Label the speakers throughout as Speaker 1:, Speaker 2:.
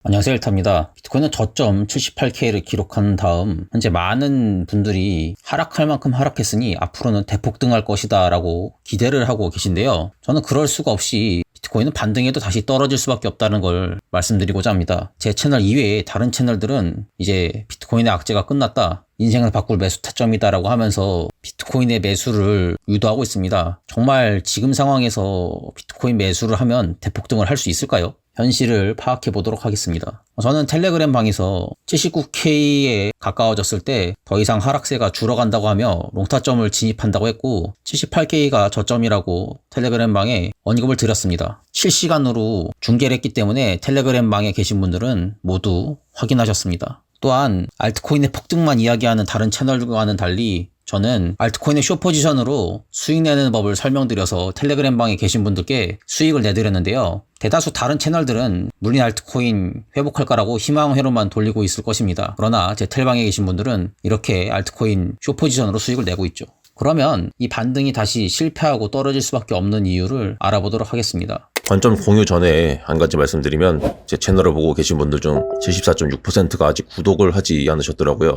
Speaker 1: 안녕하세요, 일타입니다. 비트코인은 저점 78K를 기록한 다음 현재 많은 분들이 하락할 만큼 하락했으니 앞으로는 대폭등할 것이다 라고 기대를 하고 계신데요. 저는 그럴 수가 없이 비트코인은 반등해도 다시 떨어질 수밖에 없다는 걸 말씀드리고자 합니다. 제 채널 이외에 다른 채널들은 이제 비트코인의 악재가 끝났다, 인생을 바꿀 매수 타점이다 라고 하면서 비트코인의 매수를 유도하고 있습니다. 정말 지금 상황에서 비트코인 매수를 하면 대폭등을 할 수 있을까요? 현실을 파악해 보도록 하겠습니다. 저는 텔레그램 방에서 79K에 가까워졌을 때 더 이상 하락세가 줄어간다고 하며 롱타점을 진입한다고 했고, 78K가 저점이라고 텔레그램 방에 언급을 드렸습니다. 실시간으로 중계를 했기 때문에 텔레그램 방에 계신 분들은 모두 확인하셨습니다. 또한 알트코인의 폭등만 이야기하는 다른 채널과는 달리 저는 알트코인의 숏포지션으로 수익 내는 법을 설명드려서 텔레그램 방에 계신 분들께 수익을 내드렸는데요. 대다수 다른 채널들은 물린 알트코인 회복할 거라고 희망회로만 돌리고 있을 것입니다. 그러나 제 텔방에 계신 분들은 이렇게 알트코인 숏포지션으로 수익을 내고 있죠. 그러면 이 반등이 다시 실패하고 떨어질 수밖에 없는 이유를 알아보도록 하겠습니다.
Speaker 2: 관점 공유 전에 한 가지 말씀드리면, 제 채널을 보고 계신 분들 중 74.6%가 아직 구독을 하지 않으셨더라고요.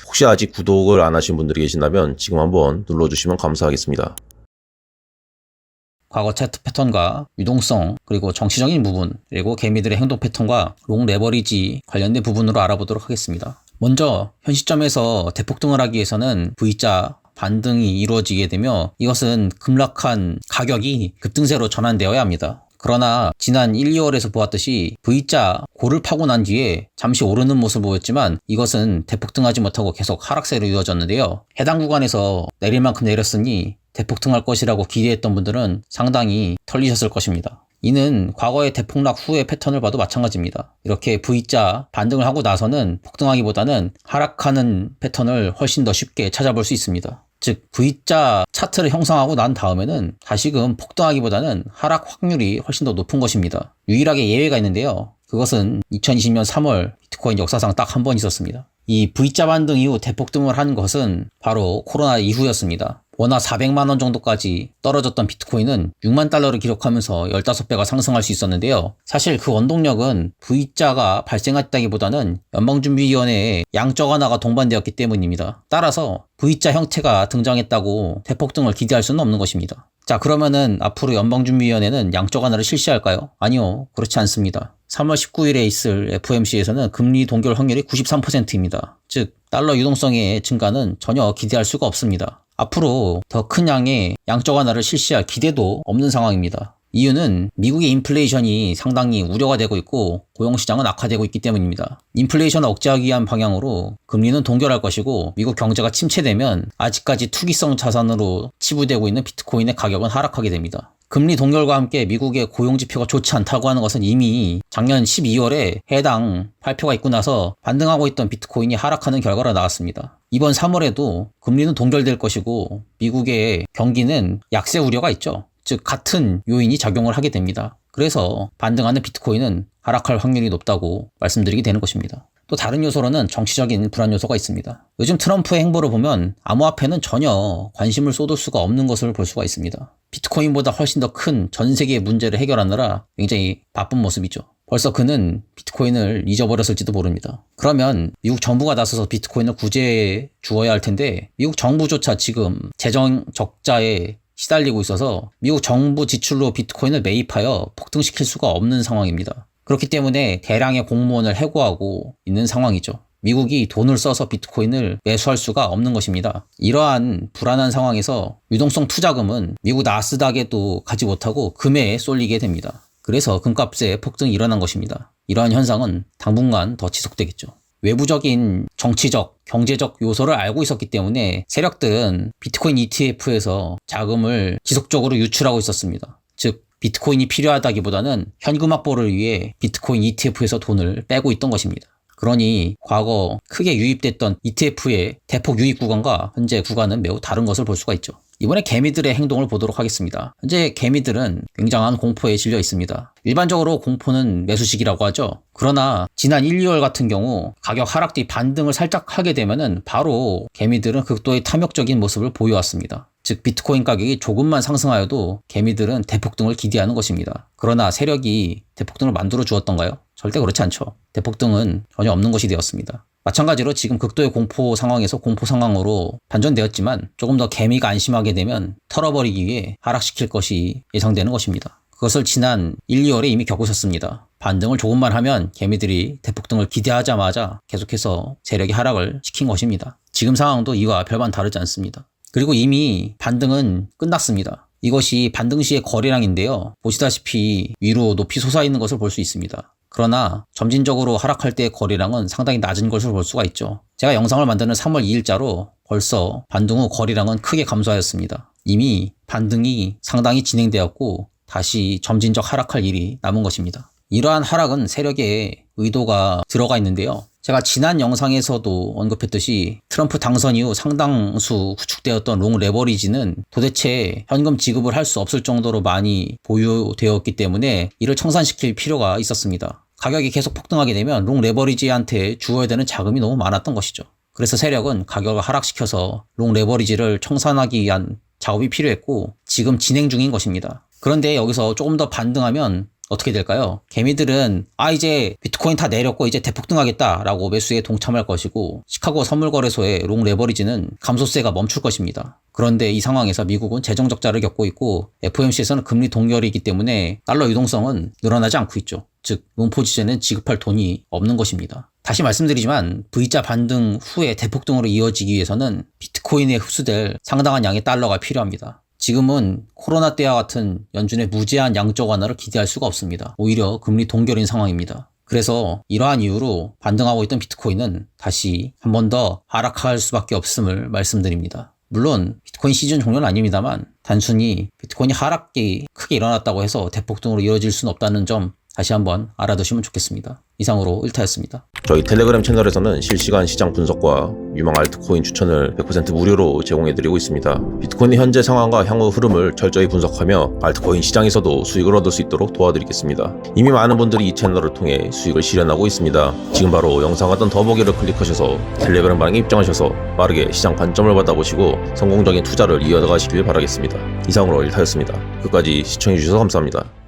Speaker 2: 혹시 아직 구독을 안 하신 분들이 계신다면 지금 한번 눌러주시면 감사하겠습니다.
Speaker 1: 과거 차트 패턴과 유동성, 그리고 정치적인 부분, 그리고 개미들의 행동 패턴과 롱 레버리지 관련된 부분으로 알아보도록 하겠습니다. 먼저 현 시점에서 대폭등을 하기 위해서는 V자 반등이 이루어지게 되며 이것은 급락한 가격이 급등세로 전환되어야 합니다. 그러나 지난 1, 2월에서 보았듯이 V자 고를 파고 난 뒤에 잠시 오르는 모습을 보였지만 이것은 대폭등하지 못하고 계속 하락세로 이어졌는데요. 해당 구간에서 내릴 만큼 내렸으니 대폭등할 것이라고 기대했던 분들은 상당히 털리셨을 것입니다. 이는 과거의 대폭락 후의 패턴을 봐도 마찬가지입니다. 이렇게 V자 반등을 하고 나서는 폭등하기보다는 하락하는 패턴을 훨씬 더 쉽게 찾아볼 수 있습니다. 즉 V자 차트를 형성하고 난 다음에는 다시금 폭등하기보다는 하락 확률이 훨씬 더 높은 것입니다. 유일하게 예외가 있는데요. 그것은 2020년 3월 비트코인 역사상 딱 한 번 있었습니다. 이 V자 반등 이후 대폭등을 한 것은 바로 코로나 이후였습니다. 원화 400만 원 정도까지 떨어졌던 비트코인은 6만 달러를 기록하면서 15배가 상승할 수 있었는데요. 사실 그 원동력은 V자가 발생했다기보다는 연방준비위원회의 양적 완화가 동반되었기 때문입니다. 따라서 V자 형태가 등장했다고 대폭등을 기대할 수는 없는 것입니다. 자, 그러면은 앞으로 연방준비위원회는 양적 완화를 실시할까요? 아니요, 그렇지 않습니다. 3월 19일에 있을 FOMC에서는 금리 동결 확률이 93%입니다. 즉 달러 유동성의 증가는 전혀 기대할 수가 없습니다. 앞으로 더 큰 양의 양적 완화를 실시할 기대도 없는 상황입니다. 이유는 미국의 인플레이션이 상당히 우려가 되고 있고 고용시장은 악화되고 있기 때문입니다. 인플레이션을 억제하기 위한 방향으로 금리는 동결할 것이고, 미국 경제가 침체되면 아직까지 투기성 자산으로 치부되고 있는 비트코인의 가격은 하락하게 됩니다. 금리 동결과 함께 미국의 고용지표가 좋지 않다고 하는 것은 이미 작년 12월에 해당 발표가 있고 나서 반등하고 있던 비트코인이 하락하는 결과가 나왔습니다. 이번 3월에도 금리는 동결될 것이고 미국의 경기는 약세 우려가 있죠. 즉 같은 요인이 작용을 하게 됩니다. 그래서 반등하는 비트코인은 하락할 확률이 높다고 말씀드리게 되는 것입니다. 또 다른 요소로는 정치적인 불안 요소가 있습니다. 요즘 트럼프의 행보를 보면 암호화폐는 전혀 관심을 쏟을 수가 없는 것을 볼 수가 있습니다. 비트코인보다 훨씬 더 큰 전 세계의 문제를 해결하느라 굉장히 바쁜 모습이죠. 벌써 그는 비트코인을 잊어버렸을지도 모릅니다. 그러면 미국 정부가 나서서 비트코인을 구제해 주어야 할 텐데 미국 정부조차 지금 재정 적자에 시달리고 있어서 미국 정부 지출로 비트코인을 매입하여 폭등시킬 수가 없는 상황입니다. 그렇기 때문에 대량의 공무원을 해고하고 있는 상황이죠. 미국이 돈을 써서 비트코인을 매수할 수가 없는 것입니다. 이러한 불안한 상황에서 유동성 투자금은 미국 나스닥에도 가지 못하고 금에 쏠리게 됩니다. 그래서 금값의 폭등이 일어난 것입니다. 이러한 현상은 당분간 더 지속되겠죠. 외부적인 정치적, 경제적 요소를 알고 있었기 때문에 세력들은 비트코인 ETF에서 자금을 지속적으로 유출하고 있었습니다. 즉 비트코인이 필요하다기보다는 현금 확보를 위해 비트코인 ETF에서 돈을 빼고 있던 것입니다. 그러니 과거 크게 유입됐던 ETF의 대폭 유입 구간과 현재 구간은 매우 다른 것을 볼 수가 있죠. 이번에 개미들의 행동을 보도록 하겠습니다. 현재 개미들은 굉장한 공포에 질려 있습니다. 일반적으로 공포는 매수식이라고 하죠. 그러나 지난 1, 2월 같은 경우 가격 하락 뒤 반등을 살짝 하게 되면은 바로 개미들은 극도의 탐욕적인 모습을 보여왔습니다. 즉 비트코인 가격이 조금만 상승하여도 개미들은 대폭등을 기대하는 것입니다. 그러나 세력이 대폭등을 만들어 주었던가요? 절대 그렇지 않죠. 대폭등은 전혀 없는 것이 되었습니다. 마찬가지로 지금 극도의 공포 상황에서 공포 상황으로 반전되었지만 조금 더 개미가 안심하게 되면 털어버리기 위해 하락시킬 것이 예상되는 것입니다. 그것을 지난 1, 2월에 이미 겪으셨습니다. 반등을 조금만 하면 개미들이 대폭등을 기대하자마자 계속해서 세력이 하락을 시킨 것입니다. 지금 상황도 이와 별반 다르지 않습니다. 그리고 이미 반등은 끝났습니다. 이것이 반등 시의 거래량인데요. 보시다시피 위로 높이 솟아있는 것을 볼 수 있습니다. 그러나 점진적으로 하락할 때의 거래량은 상당히 낮은 것을 볼 수가 있죠. 제가 영상을 만드는 3월 2일자로 벌써 반등 후 거래량은 크게 감소하였습니다. 이미 반등이 상당히 진행되었고 다시 점진적 하락할 일이 남은 것입니다. 이러한 하락은 세력의 의도가 들어가 있는데요. 제가 지난 영상에서도 언급했듯이 트럼프 당선 이후 상당수 구축되었던 롱 레버리지는 도대체 현금 지급을 할 수 없을 정도로 많이 보유되었기 때문에 이를 청산시킬 필요가 있었습니다. 가격이 계속 폭등하게 되면 롱 레버리지한테 주어야 되는 자금이 너무 많았던 것이죠. 그래서 세력은 가격을 하락시켜서 롱 레버리지를 청산하기 위한 작업이 필요했고 지금 진행 중인 것입니다. 그런데 여기서 조금 더 반등하면 어떻게 될까요? 개미들은 이제 비트코인 다 내렸고 이제 대폭등하겠다라고 매수에 동참할 것이고 시카고 선물거래소의 롱 레버리지는 감소세가 멈출 것입니다. 그런데 이 상황에서 미국은 재정 적자를 겪고 있고 FOMC에서는 금리 동결이기 때문에 달러 유동성은 늘어나지 않고 있죠. 즉 롱포지션은 지급할 돈이 없는 것입니다. 다시 말씀드리지만 V자 반등 후에 대폭등으로 이어지기 위해서는 비트코인에 흡수될 상당한 양의 달러가 필요합니다. 지금은 코로나 때와 같은 연준의 무제한 양적 완화를 기대할 수가 없습니다. 오히려 금리 동결인 상황입니다. 그래서 이러한 이유로 반등하고 있던 비트코인은 다시 한 번 더 하락할 수밖에 없음을 말씀드립니다. 물론 비트코인 시즌 종료는 아닙니다만 단순히 비트코인이 하락이 크게 일어났다고 해서 대폭등으로 이어질 수는 없다는 점 다시 한번 알아두시면 좋겠습니다. 이상으로 1타였습니다.
Speaker 2: 저희 텔레그램 채널에서는 실시간 시장 분석과 유망 알트코인 추천을 100% 무료로 제공해드리고 있습니다. 비트코인의 현재 상황과 향후 흐름을 철저히 분석하며 알트코인 시장에서도 수익을 얻을 수 있도록 도와드리겠습니다. 이미 많은 분들이 이 채널을 통해 수익을 실현하고 있습니다. 지금 바로 영상 하단 더보기를 클릭하셔서 텔레그램 방에 입장하셔서 빠르게 시장 관점을 받아보시고 성공적인 투자를 이어가시길 바라겠습니다. 이상으로 1타였습니다. 끝까지 시청해주셔서 감사합니다.